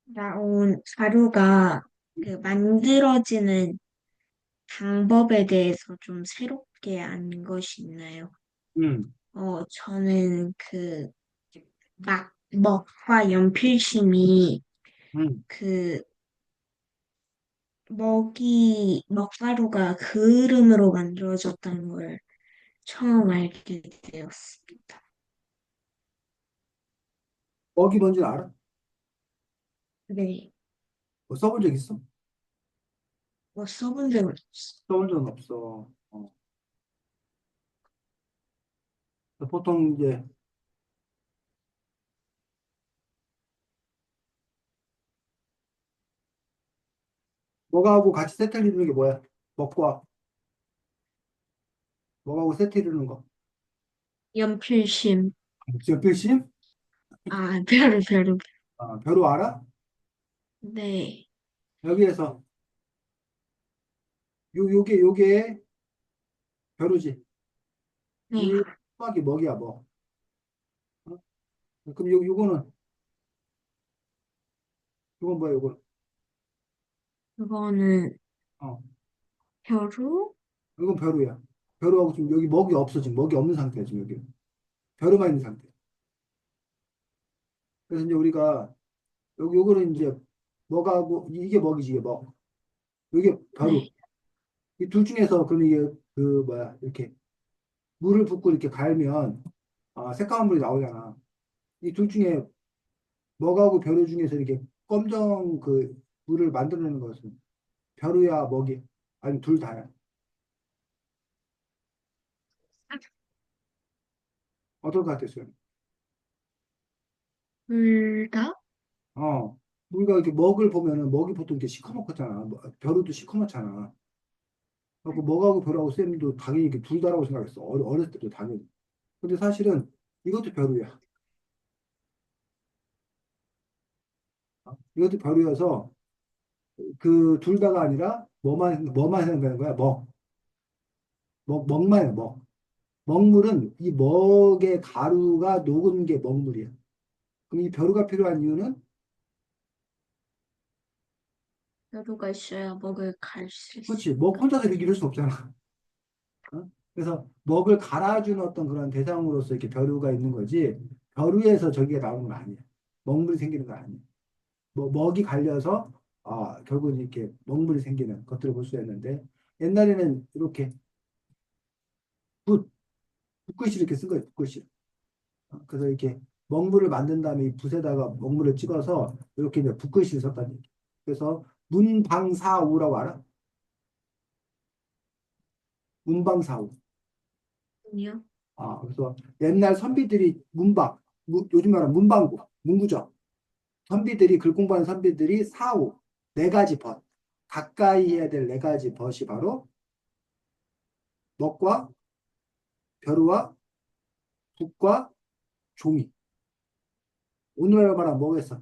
나온 가루가 그 만들어지는 방법에 대해서 좀 새롭게 안 것이 있나요? 음, 저는 먹과 연필심이 음. 그 먹가루가 그 이름으로 만들어졌다는 걸 처음 알게 되었습니다. 먹이 뭔지 알아? 네, 뭐 써본 적 있어? 써본 적은 없어. 써본 적은 없어. 보통 이제, 뭐가하고 같이 세트를 이루는 게 뭐야? 먹과 뭐가하고 세트 이루는 거. 연필심. 연필심? 벼루. 벼루 알아? 네, 여기에서, 요게 벼루지. 네, 이 수박이 먹이야, 뭐. 어? 그럼 요건 뭐야, 요건? 그거는 어, 벼루? 이건 벼루야. 벼루하고 지금 여기 먹이 없어, 지금 먹이 없는 상태야, 지금 여기. 벼루만 있는 상태. 그래서 이제 우리가, 요거는 이제, 먹하고, 이게 먹이지, 이게 먹. 이게 벼루. 네, 이 둘 중에서, 그럼 이게, 이렇게, 물을 붓고 이렇게 갈면, 새까만 물이 나오잖아. 이 둘 중에, 먹하고 벼루 중에서 이렇게 검정 물을 만들어내는 것은 벼루야, 먹이. 아니, 둘 다야. 어떨 것 같았어요? 둘 다? 우리가 이렇게 먹을 보면은 먹이 보통 이렇게 시커멓잖아. 벼루도 시커멓잖아. 그리고 먹하고 벼루하고 쌤도 당연히 이렇게 둘 다라고 생각했어. 어렸을 때도 당연히. 근데 사실은 이것도 벼루야. 이것도 벼루여서 그 둘 다가 아니라 뭐만 생각하는 거야? 먹만 해, 먹. 먹물은 이 먹의 가루가 녹은 게 먹물이야. 그럼 이 벼루가 필요한 이유는 벼루가 있어야 먹을 갈 수 그렇지. 먹 있으니까. 혼자서 이렇게 이룰 수 없잖아. 어? 그래서 먹을 갈아주는 어떤 그런 대상으로서 이렇게 벼루가 있는 거지, 벼루에서 저기가 나오는 건 아니야. 먹물이 생기는 건 아니야. 먹이 갈려서, 결국은 이렇게 먹물이 생기는 것들을 볼 수 있는데, 옛날에는 이렇게 붓, 붓글씨 이렇게 쓴 거예요, 붓글씨. 그래서 이렇게 먹물을 만든 다음에 이 붓에다가 먹물을 찍어서 이렇게 이제 붓글씨를 썼다는 얘기. 그래서 문방사우라고 알아? 문방사우. 아니요? 그래서 옛날 선비들이 요즘 말하는 문방구, 문구점. 선비들이 글 공부하는 선비들이 사오 네 가지 벗 가까이 해야 될 네 가지 벗이 바로 먹과 벼루와 붓과 종이. 오늘날 말하면 뭐겠어?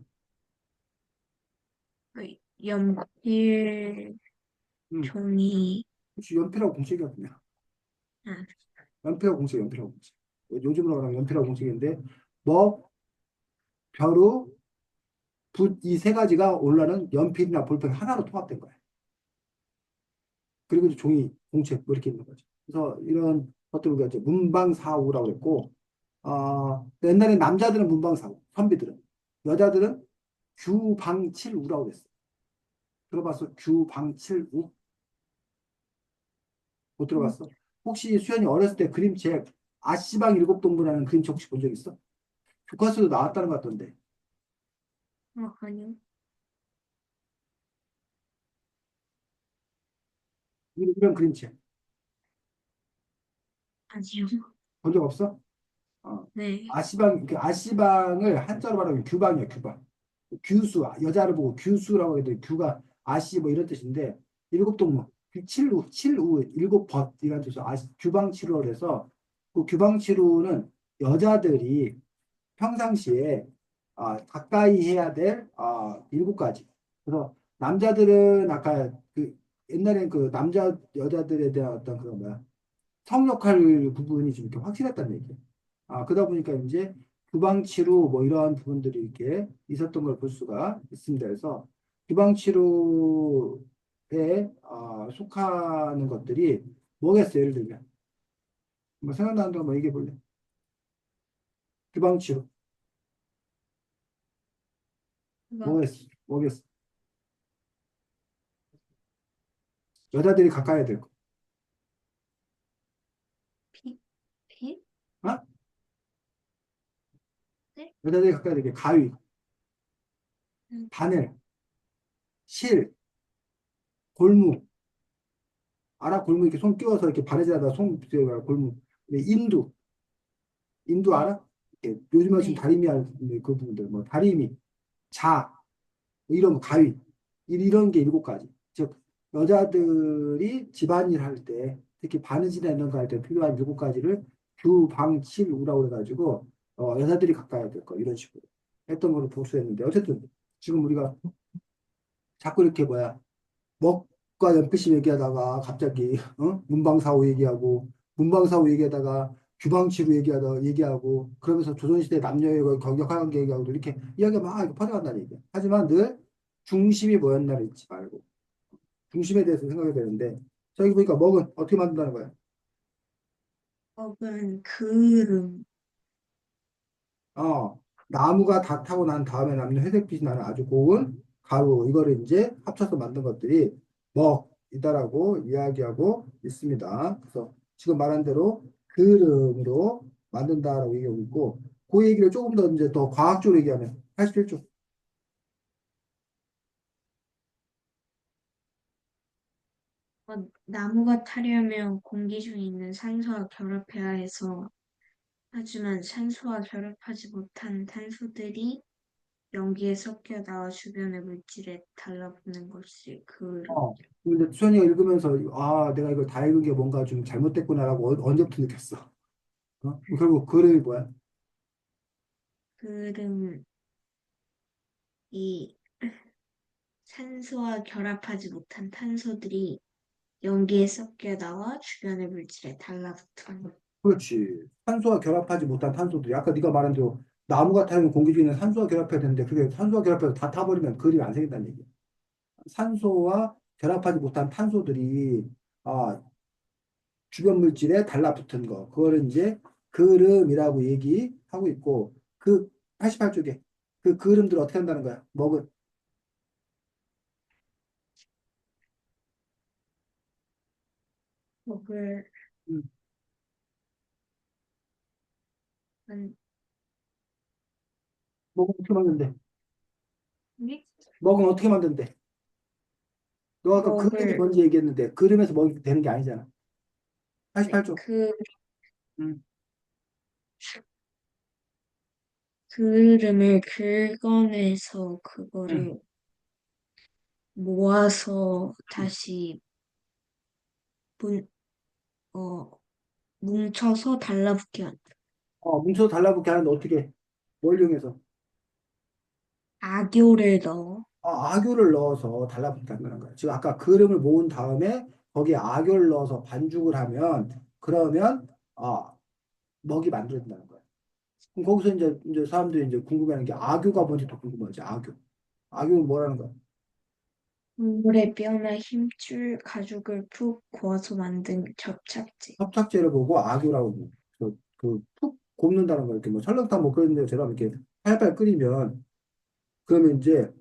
연필, 음, 종이, 그치, 연필하고 공책이야 그냥. 아, 연필하고 공책, 연필하고 공책. 요즘으로 말하면 연필하고 공책인데 먹, 벼루, 붓 이 세 가지가 올라는 연필이나 볼펜 하나로 통합된 거예요. 그리고 이제 종이, 공책 뭐 이렇게 있는 거죠. 그래서 이런 것들을 우리가 이제 문방사우라고 했고, 옛날에 남자들은 문방사우, 선비들은. 여자들은 규방칠우라고 했어요. 들어봤어? 규방칠우? 못 음, 들어봤어? 혹시 수현이 어렸을 때 그림책 아씨방 일곱 동무라는 그림책 혹시 본 적 있어? 교과서도 나왔다는 것 같던데. 아니요. 이런 그림책 아니요. 본 적 없어? 어. 네. 아씨방, 그 아씨방을 한자로 말하면 규방이야, 규방. 규수, 여자를 보고 규수라고 해도 규가 아씨 뭐 이런 뜻인데, 일곱 동무, 칠우, 칠우, 일곱 벗이라는 뜻으로 규방치루라고 해서, 그 규방치루는 여자들이 평상시에 가까이 해야 될 일곱 가지. 그래서 남자들은 아까 그 옛날엔 그 남자 여자들에 대한 어떤 그 뭐야 성역할 부분이 좀 이렇게 확실했다는 얘기예요. 그러다 보니까 이제 규방치루 뭐 이러한 부분들이 이렇게 있었던 걸 볼 수가 있습니다. 그래서 규방치루에 속하는 것들이 뭐겠어요? 예를 들면 뭐 생각나는 거뭐 얘기해 볼래? 규방치루 그거 뭐겠어? 뭐겠어? 여자들이 가까이 해야 될 거. 피, 피? 어? 네? 여자들이 가까이 되게 가위, 음, 바늘, 실, 골무, 알아? 골무 이렇게 손 끼워서 이렇게 바느질하다 손 골무. 인두, 인두 네. 알아? 이렇게 요즘에 지금 네. 다리미 하는 그 부분들, 뭐 다리미, 자, 뭐 이런 거, 가위, 이런 게 일곱 가지. 즉 여자들이 집안일 할 때, 특히 바느질 이런 거 할 때 필요한 일곱 가지를 규방칠우라고 해가지고 여자들이 가까이 될 거 이런 식으로 했던 거를 복수했는데 어쨌든 지금 우리가 자꾸 이렇게 뭐야 먹과 연필심 얘기하다가 갑자기 문방사후 얘기하고 문방사후 얘기하다가 규방치루 얘기하고 그러면서 조선시대 남녀의 경력하관계 얘기하고 이렇게 이야기가 막 이렇게 퍼져간다는 얘기야. 하지만 늘 중심이 뭐였나를 잊지 말고 중심에 대해서 생각해야 되는데 저기 보니까 먹은 어떻게 만든다는 거야? 먹은 그름. 나무가 다 타고 난 다음에 남는 회색빛이 나는 아주 고운 가루 이거를 이제 합쳐서 만든 것들이 먹이다라고 이야기하고 있습니다. 그래서 지금 말한 대로 그름으로 만든다라고 얘기하고 있고 그 얘기를 조금 더 이제 더 과학적으로 얘기하면 81쪽. 나무가 타려면 공기 중에 있는 산소와 결합해야 해서 하지만 산소와 결합하지 못한 탄소들이 연기에 섞여 나와 주변의 물질에 달라붙는 것이 그름. 어. 근데 수현이가 읽으면서 내가 이걸 다 읽은 게 뭔가 좀 잘못됐구나라고 언제부터 느꼈어. 결국 그름이 뭐야? 그름이 산소와 결합하지 못한 탄소들이 연기에 섞여 나와 주변의 물질에 달라붙은 것. 그렇지. 산소와 결합하지 못한 탄소들이 아까 네가 말한 대로 나무가 타면 공기 중에 있는 산소와 결합해야 되는데 그게 산소와 결합해서 다 타버리면 그림이 안 생긴다는 얘기야. 산소와 결합하지 못한 탄소들이 아, 주변 물질에 달라붙은 거. 그거를 이제 그름이라고 얘기하고 있고 그 88쪽에 그 그름들을 어떻게 한다는 거야? 먹은 먹을 음, 만- 먹은 어떻게 만든대? 네? 먹은 어떻게 만든대? 너 아까 그름이 먹을 뭔지 얘기했는데 그름에서 먹이 되는 게 아니잖아. 네, 88쪽. 음, 그름을 긁어내서 음. 그거를 모아서 다시 문, 어, 뭉쳐서 달라붙게 한다. 문서 달라붙게 하는데 어떻게? 뭘 이용해서? 악교를 넣어. 악유를 넣어서 달라붙게 한다는 거야. 지금 아까 그름을 모은 다음에 거기에 악유를 넣어서 반죽을 하면 그러면 먹이 만들어진다는 거야. 그럼 거기서 이제 사람들이 이제 궁금해하는 게 악유가 뭔지 또 궁금하지. 악유. 악유는 뭐라는 거야? 물에 뼈나 힘줄 가죽을 푹 고아서 만든 접착제. 협착제를 보고 악유라고 그푹 굽는다는 거 이렇게 뭐 설렁탕 뭐 그런 데처럼 이렇게 팔팔 끓이면 그러면 이제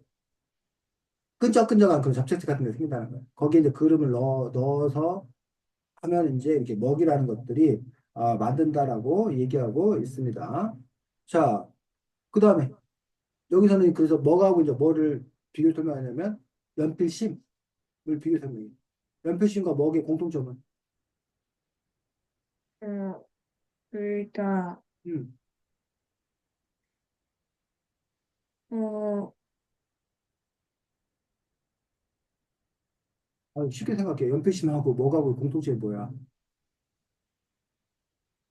끈적끈적한 그런 접착제 같은 게 생긴다는 거야. 거기에 이제 그름을 넣어서 하면 이제 이렇게 먹이라는 것들이 만든다라고 얘기하고 있습니다. 자, 그 다음에 여기서는 그래서 뭐하고 이제 뭐를 비교 설명하냐면 연필심을 비교 설명해. 연필심과 먹의 공통점은 어, 둘 다, 음, 어, 쉽게 생각해. 연필심하고 먹하고 공통점이 뭐야?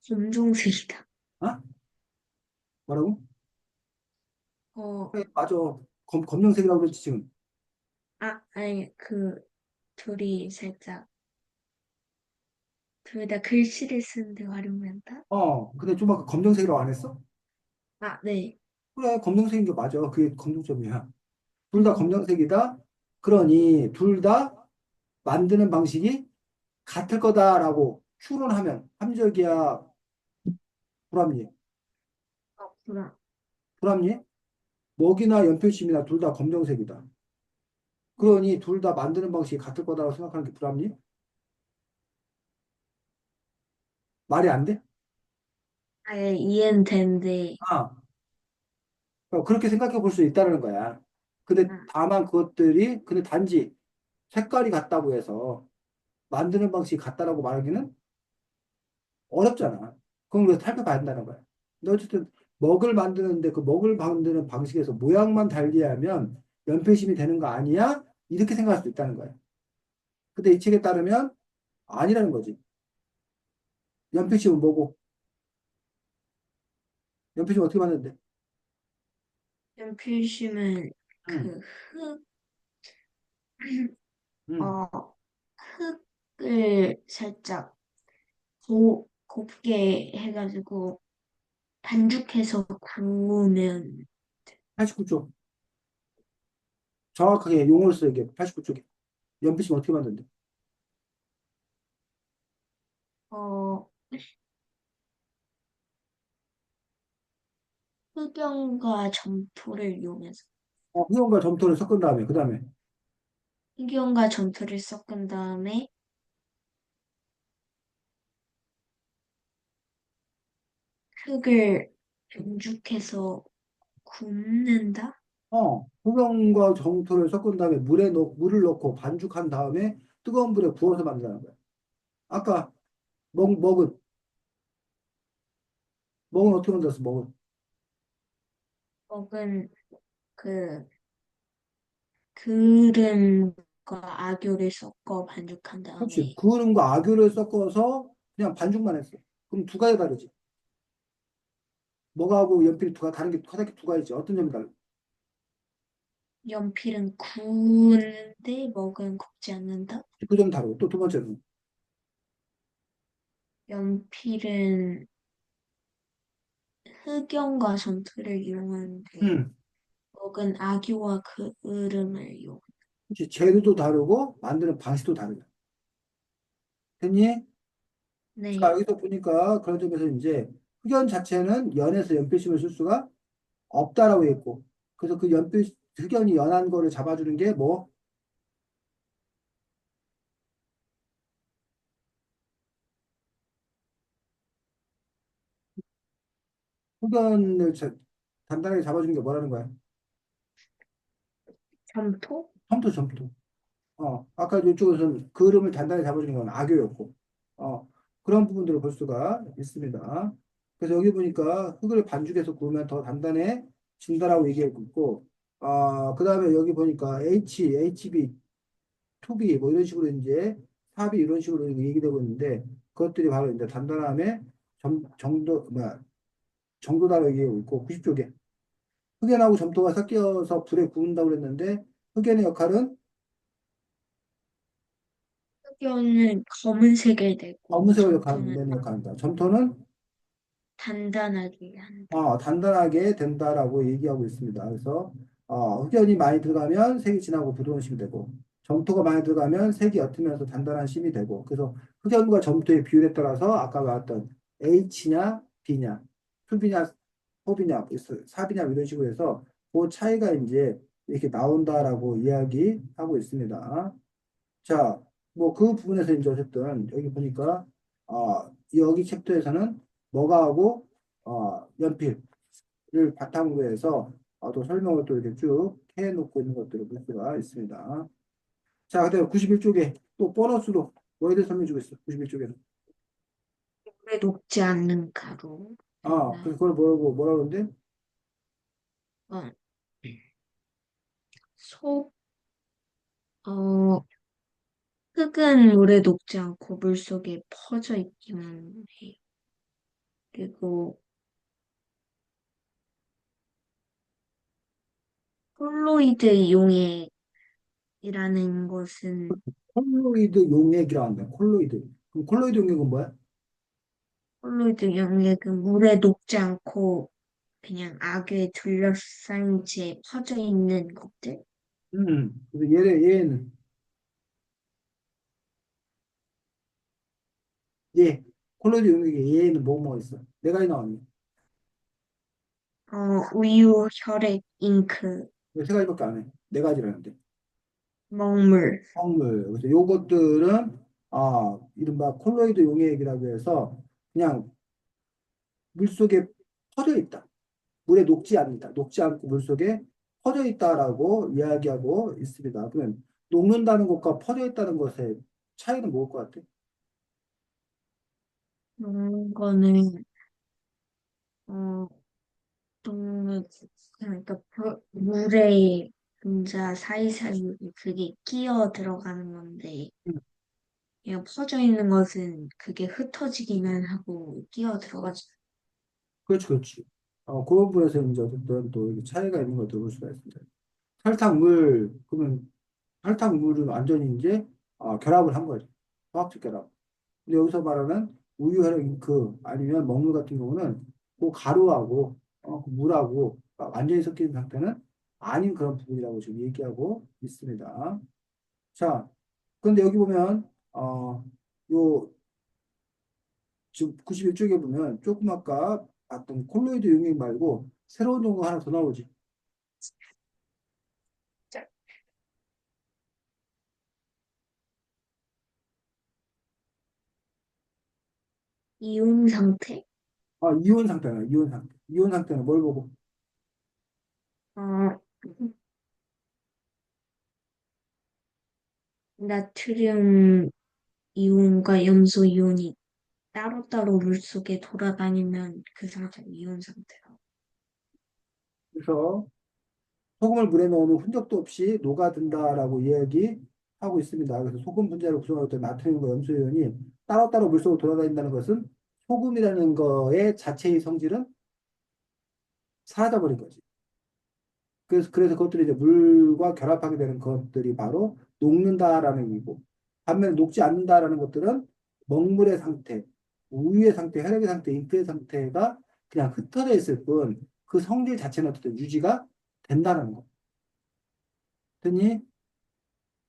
검정색이다. 아? 뭐라고? 어, 그래, 맞아. 검정색이라고 그랬지 지금. 아니, 둘이 살짝, 둘 다 글씨를 쓰는데 활용된다? 근데 좀 아까 검정색이라고 안 했어? 네. 그래, 검정색인 게 맞아. 그게 공통점이야. 둘 다 음, 검정색이다. 그러니 둘 다 만드는 방식이 같을 거다라고 추론하면 함정이야, 불합리해. 그렇구나. 불합리해? 먹이나 연필심이나 둘 다 검정색이다. 그러니 둘 다 만드는 방식이 같을 거다라고 생각하는 게 불합리해? 말이 안 돼? 이해는 되는데, 아, 그렇게 생각해 볼 수 있다는 거야. 근데 아, 다만 그것들이 근데 단지 색깔이 같다고 해서 만드는 방식이 같다라고 말하기는 어렵잖아. 그럼 그래서 살펴봐야 한다는 거야. 근데 어쨌든 먹을 만드는데 그 먹을 만드는 방식에서 모양만 달리하면 연필심이 되는 거 아니야? 이렇게 생각할 수도 있다는 거야. 근데 이 책에 따르면 아니라는 거지. 연필심은 뭐고? 연필심 어떻게 만드는데? 연필심은 응, 그 흙, 응. 어, 흙을 살짝 곱게 해가지고 반죽해서 구우면 89쪽. 정확하게 용어를 쓰게 89쪽에. 연필심 어떻게 만드는데? 어, 흑연과 점토를 이용해서 흑연과 점토를 섞은 다음에 그 다음에 흑연과 점토를 섞은 다음에 흙을 반죽해서 굽는다? 흑연과 점토를 섞은 다음에 물을 넣고 반죽한 다음에 뜨거운 불에 구워서 만드는 거야. 아까 먹은 먹은 어떻게 만들었어? 먹은 먹은 그 기름과 아교를 섞어 반죽한 그렇지. 다음에 그름과 아교를 섞어서 그냥 반죽만 했어. 그럼 두 가지 다르지. 뭐가하고 연필이 다른 게 화살표 두 가지지. 어떤 점이 달라? 연필은 구우는데 먹은 굽지 않는다? 그 점이 다르고 또 두 번째는 연필은 흑연과 점토를 이용하는데 음, 먹은 아교와 그을음을 이용. 그렇지. 재료도 다르고 만드는 방식도 다르다. 됐니? 자, 네. 여기서 보니까 그런 점에서 이제 흑연 자체는 연에서 연필심을 쓸 수가 없다라고 했고, 그래서 그 흑연이 연한 거를 잡아주는 게 뭐, 흑연을 단단하게 잡아주는 게 뭐라는 거야? 점토? 펌프 점프. 아까 이쪽에서는 그름을 단단히 잡아주는 건 악교였고, 그런 부분들을 볼 수가 있습니다. 그래서 여기 보니까 흙을 반죽해서 구우면 더 단단해진다라고 얘기하고 있고, 그 다음에 여기 보니까 HB, 2B 뭐 이런 식으로 이제 삽이 이런 식으로 얘기되고 있는데, 그것들이 바로 이제 단단함의 정도다라고 얘기하고 있고, 90쪽에 흑연하고 점토가 섞여서 불에 구운다고 그랬는데, 흑연의 역할은 흑연은 검은색을 내고 검은색을 점토는 역할하는 역할입니다. 점토는 단단하게 한다. 단단하게 된다라고 얘기하고 있습니다. 그래서 흑연이 많이 들어가면 색이 진하고 부드러운 심이 되고 점토가 많이 들어가면 색이 옅으면서 단단한 심이 되고 그래서 흑연과 점토의 비율에 따라서 아까 말했던 H냐 B냐 수비냐 소비냐 사비냐 이런 식으로 해서 그 차이가 이제 이렇게 나온다라고 이야기하고 있습니다. 자, 뭐 그 부분에서 이제 어쨌든 여기 보니까 여기 챕터에서는 뭐가 하고 연필을 바탕으로 해서 또 설명을 또 이렇게 쭉 해놓고 있는 것들을 볼 수가 있습니다. 자, 그다음에 91쪽에 또 보너스로 뭐에 대해 설명해 주고 있어? 91쪽에는. 오래 녹지 않는 가루. 그래서 그다음에 그걸 뭐라고 그러는데? 어, 소, 어, 흙은 물에 녹지 않고 물 속에 퍼져 있기만 해요. 그리고 콜로이드 용액이라는 것은 콜로이드 용액이라고 한다. 콜로이드. 그럼 콜로이드 용액은 뭐야? 콜로이드 용액은 물에 녹지 않고 그냥 악에 둘러싸인 채 퍼져 있는 것들. 그래서 얘는 얘 콜로이드 용액에 얘는 뭐 있어? 내가 이 나왔네. 우유, 혈액, 잉크, 왜 세 가지밖에 안 해? 네 가지라는데. 먹물. 성물. 그래서 요것들은 이른바 콜로이드 용액이라고 해서 그냥 물속에 퍼져 있다. 물에 녹지 않는다. 녹지 않고 물속에 퍼져 있다라고 이야기하고 있습니다. 그러면 녹는다는 것과 퍼져 있다는 것의 차이는 뭐일 것 같아? 그런 거는 어, 동물 그러니까 물에 분자 사이사이 그게 끼어 들어가는 건데 음, 그냥 퍼져 있는 것은 그게 흩어지기만 하고 끼어 들어가지. 그렇지, 그렇지. 그런 부분에서 이제 어쨌든 또 이게 차이가 있는 걸 들을 수가 있습니다. 설탕물, 그러면 설탕물은 완전히 이제 결합을 한 거죠. 화학적 결합. 근데 여기서 말하는 우유, 혈액, 잉크 아니면 먹물 같은 경우는 그 가루하고 그 물하고 완전히 섞인 상태는 아닌 그런 부분이라고 지금 얘기하고 있습니다. 자, 그런데 여기 보면 요 지금 91쪽에 보면 조금 아까 봤던 콜로이드 용액 말고 새로운 용어가 하나 더 나오지. 이온 상태. 이온 상태는 이온 상태. 이온 상태는 뭘 보고? 어, 나트륨 이온과 염소 이온이 따로따로 물속에 돌아다니면 그 상태를 이온 상태라고. 그래서 소금을 물에 넣으면 흔적도 없이 녹아든다라고 이야기하고 있습니다. 그래서 소금 분자를 구성하고 있던 나트륨과 염소이온이 따로따로 물속으로 돌아다닌다는 것은 소금이라는 거의 자체의 성질은 사라져버린 거지. 그래서 그것들이 이제 물과 결합하게 되는 것들이 바로 녹는다라는 의미고, 반면에 녹지 않는다라는 것들은 먹물의 상태, 우유의 상태, 혈액의 상태, 잉크의 상태가 그냥 흩어져 있을 뿐, 그 성질 자체는 어쨌든 유지가 된다는 거. 됐니?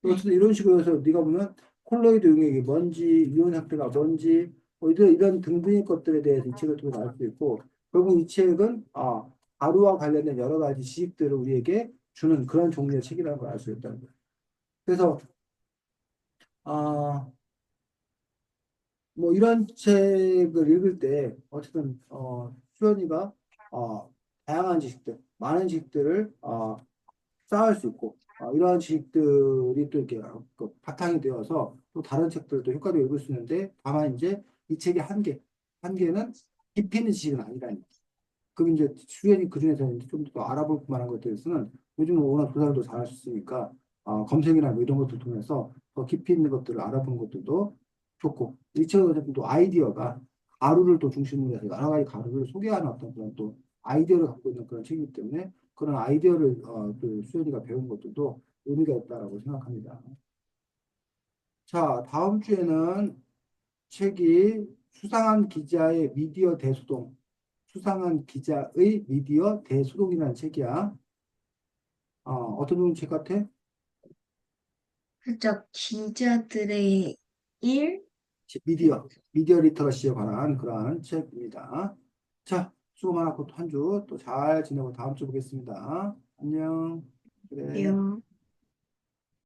네. 어쨌든 이런 식으로 해서 네가 보면 콜로이드 용액이 뭔지, 이온 상태가 뭔지, 뭐 이런 등등의 것들에 대해서 이 책을 통해서 알 수 있고, 결국 이 책은 가루와 관련된 여러 가지 지식들을 우리에게 주는 그런 종류의 책이라는 걸 알 수 있다는 거예요. 그래서 아, 뭐 이런 책을 읽을 때 어쨌든 수연이가 다양한 지식들, 많은 지식들을 쌓을 수 있고 이러한 지식들이 또 이렇게 바탕이 되어서 또 다른 책들도 효과적으로 읽을 수 있는데 다만 이제 이 책의 한계는 깊이 있는 지식은 아니라니. 그럼 이제 수연이 그중에서 좀 더 알아볼 만한 것들에서는 요즘은 워낙 조사를 더 잘할 수 있으니까 검색이나 뭐 이런 것들 통해서 더 깊이 있는 것들을 알아보는 것들도 좋고 이 책은 어쨌든 또 아이디어가 가루를 또 중심으로 해서 여러 가지 가루를 소개하는 어떤 그런 또 아이디어를 갖고 있는 그런 책이기 때문에 그런 아이디어를 또 수연이가 배운 것들도 의미가 있다라고 생각합니다. 자, 다음 주에는 책이 수상한 기자의 미디어 대소동 수상한 기자의 미디어 대소동이라는 책이야. 어떤 종류 책 같아? 살짝 기자들의 일? 미디어 리터러시에 관한 그러한 책입니다. 자, 수고 많았고 한 주 또 잘 지내고 다음 주 보겠습니다. 안녕. 그래. 요